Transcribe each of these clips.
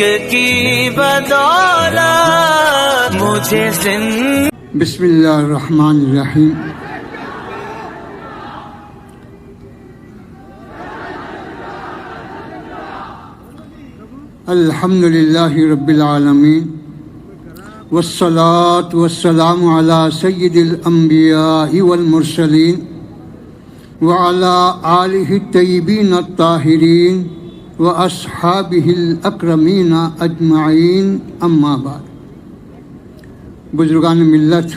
عشق کی بدولت مجھے بسم اللہ الرحمن الرحیم. الحمد للہ رب العالمین والصلاة والسلام علی سید الانبیاء والمرسلین وعلی آلہ الطیبین الطاہرین واصحابہ الاکرمین اجمعین. اما بعد. بزرگان ملت،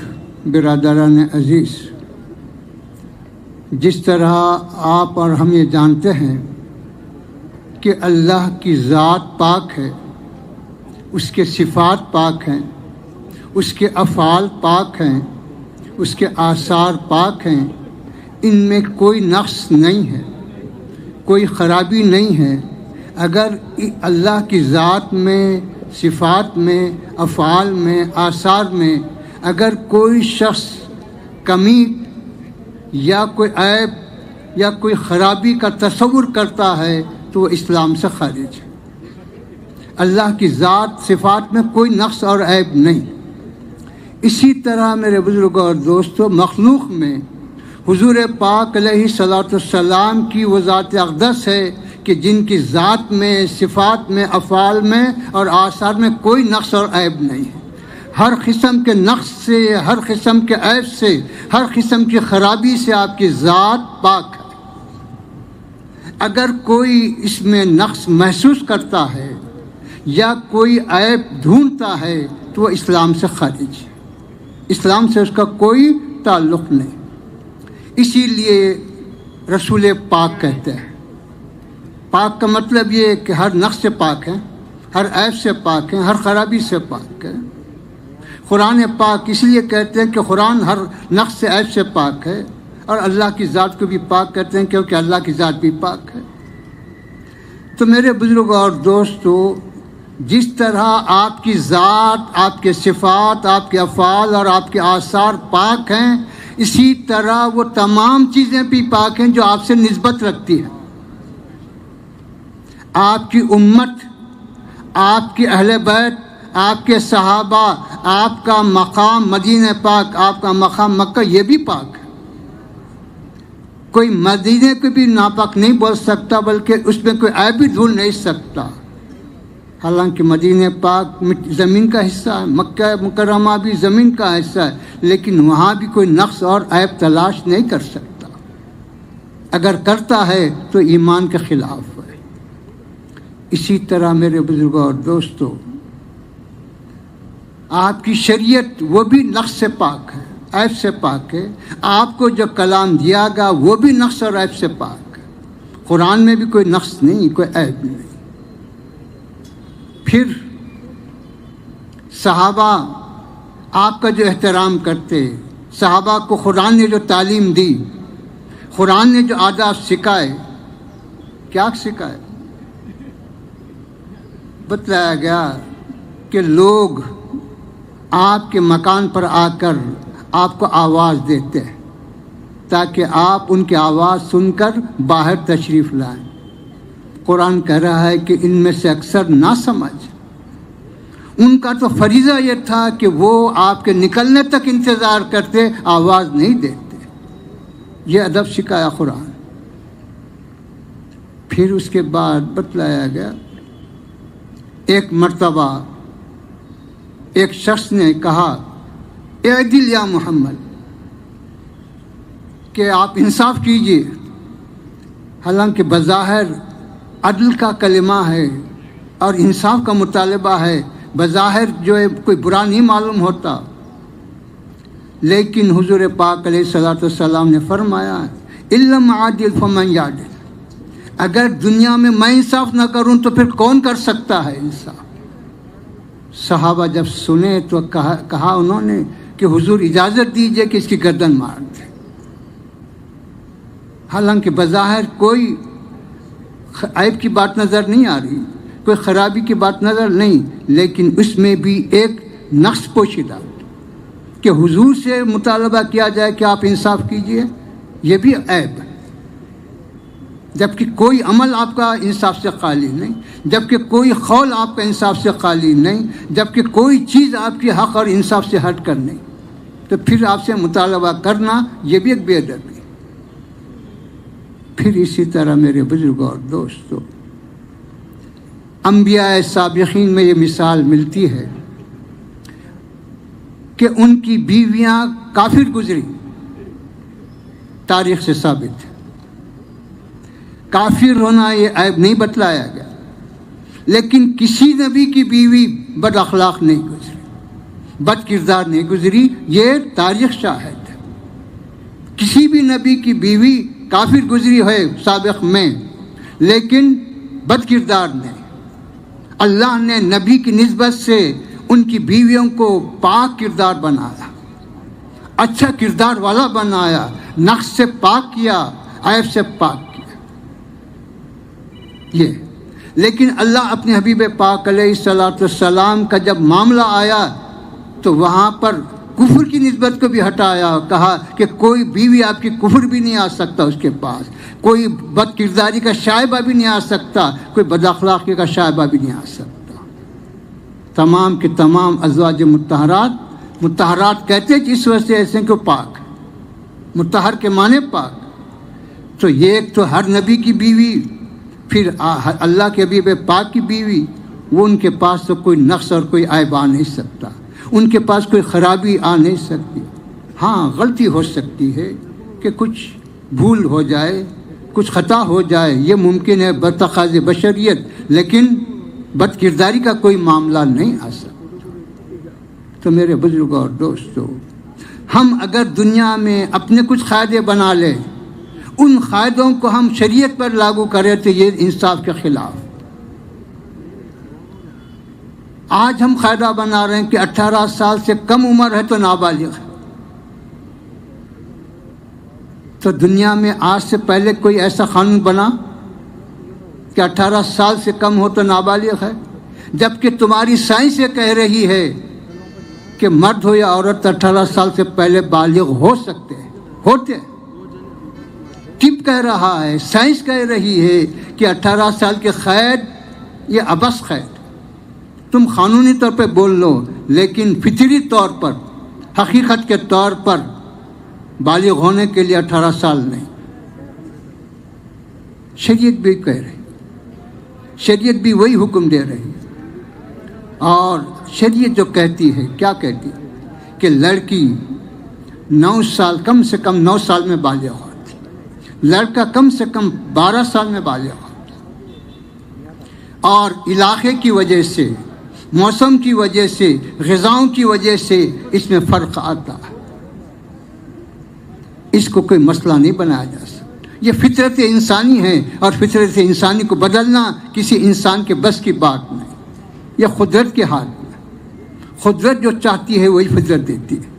برادران عزیز، جس طرح آپ اور ہم یہ جانتے ہیں کہ اللہ کی ذات پاک ہے، اس کے صفات پاک ہیں، اس کے افعال پاک ہیں، اس کے آثار پاک ہیں، ان میں کوئی نقص نہیں ہے، کوئی خرابی نہیں ہے. اگر اللہ کی ذات میں، صفات میں، افعال میں، آثار میں اگر کوئی شخص کمی یا کوئی عیب یا کوئی خرابی کا تصور کرتا ہے تو وہ اسلام سے خارج ہے. اللہ کی ذات صفات میں کوئی نقص اور عیب نہیں. اسی طرح میرے بزرگوں اور دوستوں، مخلوق میں حضور پاک علیہ الصلاۃ والسلام کی وہ ذات اقدس ہے کہ جن کی ذات میں، صفات میں، افعال میں اور آثار میں کوئی نقص اور عیب نہیں ہے. ہر قسم کے نقص سے، ہر قسم کے عیب سے، ہر قسم کی خرابی سے آپ کی ذات پاک ہے. اگر کوئی اس میں نقص محسوس کرتا ہے یا کوئی عیب ڈھونڈتا ہے تو وہ اسلام سے خارج ہے، اسلام سے اس کا کوئی تعلق نہیں. اسی لیے رسول پاک کہتے ہیں، پاک کا مطلب یہ ہے کہ ہر نقص سے پاک ہے، ہر عیب سے پاک ہے، ہر خرابی سے پاک ہے. قرآن پاک اس لیے کہتے ہیں کہ قرآن ہر نقص سے، عیب سے پاک ہے، اور اللہ کی ذات کو بھی پاک کہتے ہیں کیونکہ اللہ کی ذات بھی پاک ہے. تو میرے بزرگوں اور دوستو، جس طرح آپ کی ذات، آپ کے صفات، آپ کے افعال اور آپ کے آثار پاک ہیں، اسی طرح وہ تمام چیزیں بھی پاک ہیں جو آپ سے نسبت رکھتی ہیں. آپ کی امت، آپ کے اہل بیت، آپ کے صحابہ، آپ کا مقام مدینہ پاک، آپ کا مقام مکہ، یہ بھی پاک ہے. کوئی مدینہ کو بھی ناپاک نہیں بول سکتا، بلکہ اس میں کوئی عیب بھی ڈھونڈ نہیں سکتا. حالانکہ مدینہ پاک زمین کا حصہ ہے، مکہ مکرمہ بھی زمین کا حصہ ہے، لیکن وہاں بھی کوئی نقص اور عیب تلاش نہیں کر سکتا. اگر کرتا ہے تو ایمان کے خلاف ہے. اسی طرح میرے بزرگوں اور دوستو، آپ کی شریعت وہ بھی نقص سے پاک ہے، عیب سے پاک ہے. آپ کو جو کلام دیا گیا وہ بھی نقص اور عیب سے پاک ہے. قرآن میں بھی کوئی نقص نہیں، کوئی عیب نہیں. پھر صحابہ آپ کا جو احترام کرتے، صحابہ کو قرآن نے جو تعلیم دی، قرآن نے جو آداب سکھائے، کیا سکھائے؟ بتلایا گیا کہ لوگ آپ کے مکان پر آ کر آپ کو آواز دیتے ہیں تاکہ آپ ان کی آواز سن کر باہر تشریف لائیں. قرآن کہہ رہا ہے کہ ان میں سے اکثر نہ سمجھ، ان کا تو فریضہ یہ تھا کہ وہ آپ کے نکلنے تک انتظار کرتے، آواز نہیں دیتے. یہ ادب سکھایا قرآن. پھر اس کے بعد بتلایا گیا، ایک مرتبہ ایک شخص نے کہا، اعدل یا محمد، کہ آپ انصاف کیجئے. حالانکہ بظاہر عدل کا کلمہ ہے اور انصاف کا مطالبہ ہے، بظاہر جو ہے کوئی برا نہیں معلوم ہوتا، لیکن حضور پاک علیہ الصلوۃ والسلام نے فرمایا، علم عادل فمن یعدل. اگر دنیا میں انصاف نہ کروں تو پھر کون کر سکتا ہے انصاف؟ صحابہ جب سنے تو کہا انہوں نے کہ حضور اجازت دیجئے کہ اس کی گردن مار دیں. حالانکہ بظاہر کوئی عیب کی بات نظر نہیں آ رہی، کوئی خرابی کی بات نظر نہیں، لیکن اس میں بھی ایک نقص پوشیدہ کہ حضور سے مطالبہ کیا جائے کہ آپ انصاف کیجئے، یہ بھی عیب ہے. جبکہ کوئی عمل آپ کا انصاف سے خالی نہیں، جبکہ کوئی قول آپ کا انصاف سے خالی نہیں، جبکہ کوئی چیز آپ کی حق اور انصاف سے ہٹ کر نہیں، تو پھر آپ سے مطالبہ کرنا یہ بھی ایک بے ادبی۔ پھر اسی طرح میرے بزرگوں اور دوستوں، انبیاء سابقین میں یہ مثال ملتی ہے کہ ان کی بیویاں کافر گزری، تاریخ سے ثابت ہے۔ کافر ہونا یہ عیب نہیں بتلایا گیا، لیکن کسی نبی کی بیوی بد اخلاق نہیں گزری، بد کردار نہیں گزری، یہ تاریخ شاہد ہے۔ کسی بھی نبی کی بیوی کافر گزری ہے سابق میں، لیکن بد کردار نہیں۔ اللہ نے نبی کی نسبت سے ان کی بیویوں کو پاک کردار بنایا، اچھا کردار والا بنایا، نقص سے پاک کیا، عیب سے پاک کیا۔ یہ لیکن اللہ اپنے حبیب پاک علیہ الصلوۃ والسلام کا جب معاملہ آیا تو وہاں پر کفر کی نسبت کو بھی ہٹایا، کہا کہ کوئی بیوی آپ کی کفر بھی نہیں آ سکتا، اس کے پاس کوئی بد کرداری کا شائبہ بھی نہیں آ سکتا، کوئی بد اخلاقی کا شائبہ بھی نہیں آ سکتا۔ تمام کے تمام ازواج مطہرات کہتے جس وجہ سے ایسے کہ پاک، مطہر کے معنی پاک۔ تو یہ ایک تو ہر نبی کی بیوی، پھر اللہ کے حبیب پاک کی بیوی، وہ ان کے پاس تو کوئی نقص اور کوئی عیب آ نہیں سکتا، ان کے پاس کوئی خرابی آ نہیں سکتی۔ ہاں غلطی ہو سکتی ہے کہ کچھ بھول ہو جائے، کچھ خطا ہو جائے، یہ ممکن ہے بتقاض بشریت، لیکن بد کرداری کا کوئی معاملہ نہیں آ سکتا۔ تو میرے بزرگوں اور دوستوں، ہم اگر دنیا میں اپنے کچھ قاعدے بنا لیں، ان قاعدوں کو ہم شریعت پر لاگو کریں تو یہ انصاف کے خلاف۔ آج ہم قاعدہ بنا رہے ہیں کہ 18 سال سے کم عمر ہے تو نابالغ ہے۔ تو دنیا میں آج سے پہلے کوئی ایسا قانون بنا کہ 18 سال سے کم ہو تو نابالغ ہے؟ جبکہ تمہاری سائنس یہ کہہ رہی ہے کہ مرد ہو یا عورت 18 سال سے پہلے بالغ ہو سکتے ہیں، ہوتے ہیں۔ طب کہہ رہا ہے، سائنس کہہ رہی ہے کہ 18 سال کے قید یہ ابس قید۔ تم قانونی طور پہ بول لو، لیکن فطری طور پر، حقیقت کے طور پر بالغ ہونے کے لیے 18 سال نہیں۔ شریعت بھی کہہ رہی، شریعت بھی وہی حکم دے رہی ہے۔ اور شریعت جو کہتی ہے، کیا کہتی ہے کہ لڑکی 9 سال، کم سے کم 9 سال میں بالغ ہوتی، لڑکا کم سے کم 12 سال میں بالغ ہوتا۔ اور علاقے کی وجہ سے، موسم کی وجہ سے، غذاؤں کی وجہ سے اس میں فرق آتا ہے۔ اس کو کوئی مسئلہ نہیں بنایا جا سکتا، یہ فطرت انسانی ہے، اور فطرت انسانی کو بدلنا کسی انسان کے بس کی بات نہیں، یہ قدرت کے ہاتھ میں، قدرت جو چاہتی ہے وہی فطرت دیتی ہے۔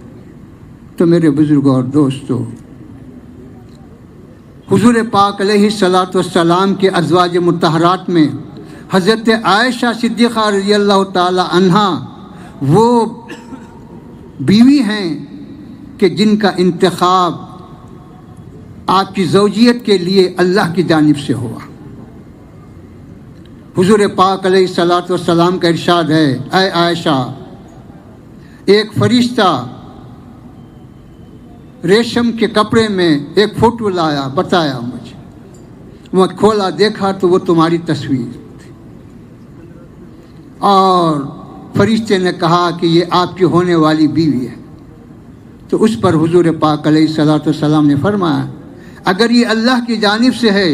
تو میرے بزرگوں اور دوستوں، حضور پاک علیہ الصلاۃ والسلام کے ازواج مطہرات میں حضرت عائشہ صدیقہ رضی اللہ تعالی عنہا وہ بیوی ہیں کہ جن کا انتخاب آپ کی زوجیت کے لیے اللہ کی جانب سے ہوا۔ حضور پاک علیہ الصلاۃ والسلام کا ارشاد ہے، اے عائشہ، ایک فرشتہ ریشم کے کپڑے میں ایک فوٹو لایا، بتایا مجھے، وہ کھولا دیکھا تو وہ تمہاری تصویر تھی، اور فرشتے نے کہا کہ یہ آپ کی ہونے والی بیوی ہے۔ تو اس پر حضور پاک علیہ الصلاۃ والسلام نے فرمایا، اگر یہ اللہ کی جانب سے ہے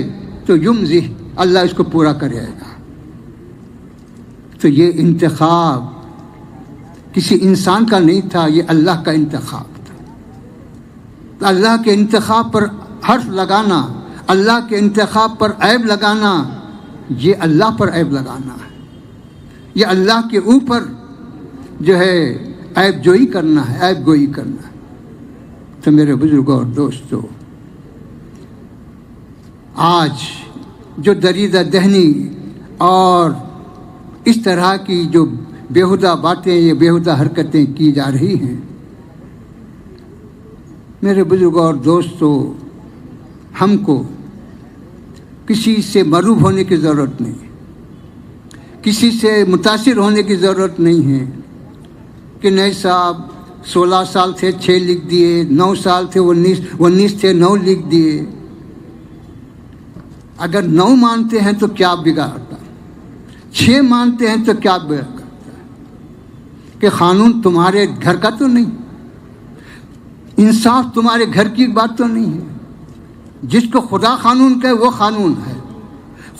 تو یمضی، اللہ اس کو پورا کرے گا۔ تو یہ انتخاب کسی انسان کا نہیں تھا، یہ اللہ کا انتخاب تھا۔ اللہ کے انتخاب پر حرف لگانا، اللہ کے انتخاب پر عیب لگانا، یہ اللہ پر عیب لگانا ہے، یہ اللہ کے اوپر جو ہے عیب جوئی کرنا ہے، عیب گوئی کرنا ہے۔ تو میرے بزرگوں اور دوستوں، آج جو دریدہ دہنی اور اس طرح کی جو بیہودہ باتیں، یہ بیہودہ حرکتیں کی جا رہی ہیں، میرے بزرگوں اور دوستوں، ہم کو کسی سے مروب ہونے کی ضرورت نہیں، کسی سے متاثر ہونے کی ضرورت نہیں ہے کہ نہیں صاحب 16 سال تھے 6 لکھ دیے، 9 سال تھے 19 تھے 9 لکھ دیے۔ اگر 9 مانتے ہیں تو کیا بگاڑتا، 6 مانتے ہیں تو کیا بگاڑتا کہ قانون تمہارے گھر کا تو نہیں، انصاف تمہارے گھر کی بات تو نہیں ہے۔ جس کو خدا قانون کہے وہ قانون ہے،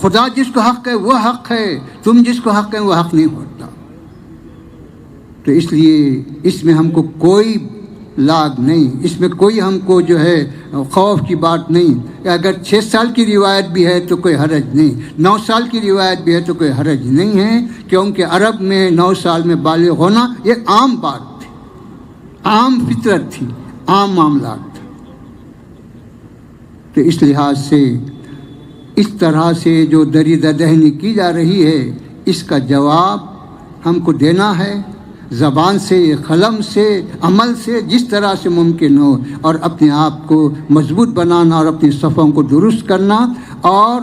خدا جس کو حق ہے وہ حق ہے، تم جس کو حق ہے وہ حق نہیں ہوتا۔ تو اس لیے اس میں ہم کو کوئی لاگ نہیں، اس میں کوئی ہم کو جو ہے خوف کی بات نہیں کہ اگر 6 سال کی روایت بھی ہے تو کوئی حرج نہیں، 9 سال کی روایت بھی ہے تو کوئی حرج نہیں ہے، کیونکہ عرب میں 9 سال میں بالغ ہونا یہ عام بات تھی، عام فطرت تھی، عام معاملات تھا۔ تو اس لحاظ سے اس طرح سے جو دریدہ دہنی کی جا رہی ہے، اس کا جواب ہم کو دینا ہے، زبان سے، قلم سے، عمل سے، جس طرح سے ممکن ہو، اور اپنے آپ کو مضبوط بنانا اور اپنی صفوں کو درست کرنا، اور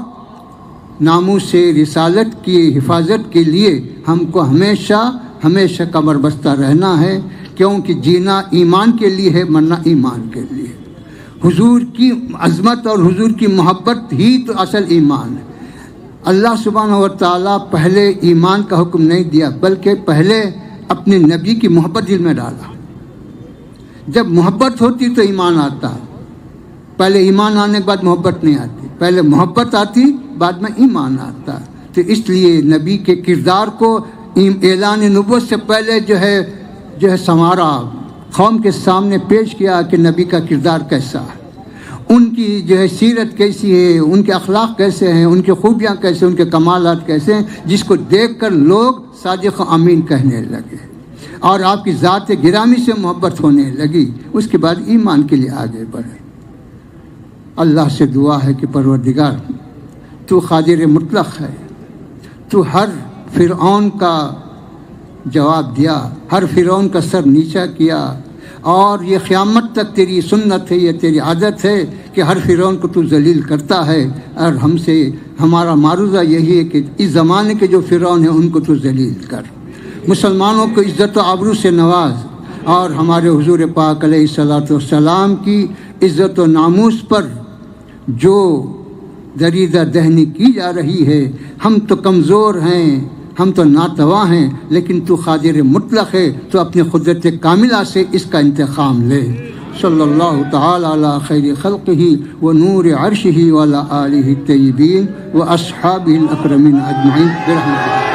ناموس رسالت کی حفاظت کے لیے ہم کو ہمیشہ کمر بستہ رہنا ہے، کیونکہ جینا ایمان کے لیے ہے، مرنا ایمان کے لیے۔ حضور کی عظمت اور حضور کی محبت ہی تو اصل ایمان ہے۔ اللہ سبحانہ و تعالیٰ پہلے ایمان کا حکم نہیں دیا، بلکہ پہلے اپنے نبی کی محبت دل میں ڈالا۔ جب محبت ہوتی تو ایمان آتا، پہلے ایمان آنے کے بعد محبت نہیں آتی، پہلے محبت آتی بعد میں ایمان آتا۔ تو اس لیے نبی کے کردار کو اعلان نبوت سے پہلے جو ہے سنوارا، قوم کے سامنے پیش کیا کہ نبی کا کردار کیسا ہے، ان کی جو ہے سیرت کیسی ہے، ان کے اخلاق کیسے ہیں، ان کی خوبیاں کیسے، ان کے کمالات کیسے ہیں، جس کو دیکھ کر لوگ صادق و امین کہنے لگے اور آپ کی ذات گرامی سے محبت ہونے لگی۔ اس کے بعد ایمان کے لیے آگے بڑھے۔ اللہ سے دعا ہے کہ پروردگار تو قادر مطلق ہے، تو ہر فرعون کا جواب دیا، ہر فرعون کا سر نیچا کیا، اور یہ قیامت تک تیری سنت ہے، یہ تیری عادت ہے کہ ہر فرعون کو تو ذلیل کرتا ہے، اور ہم سے ہمارا معروضہ یہی ہے کہ اس زمانے کے جو فرعون ہیں ان کو تو ذلیل کر، مسلمانوں کو عزت و آبرو سے نواز، اور ہمارے حضور پاک علیہ الصلوۃ والسلام کی عزت و ناموس پر جو دریدہ دہنی کی جا رہی ہے۔ ہم تو کمزور ہیں، ہم تو ناتواں ہیں، لیکن تو قادر مطلق ہے، تو اپنی قدرت کاملہ سے اس کا انتقام لے۔ صلی اللہ تعالی علی خیر خلقہ و نور عرشہ و علی آلہ الطیبین و اصحابہ الاکرمین اجمعین برحمتہ۔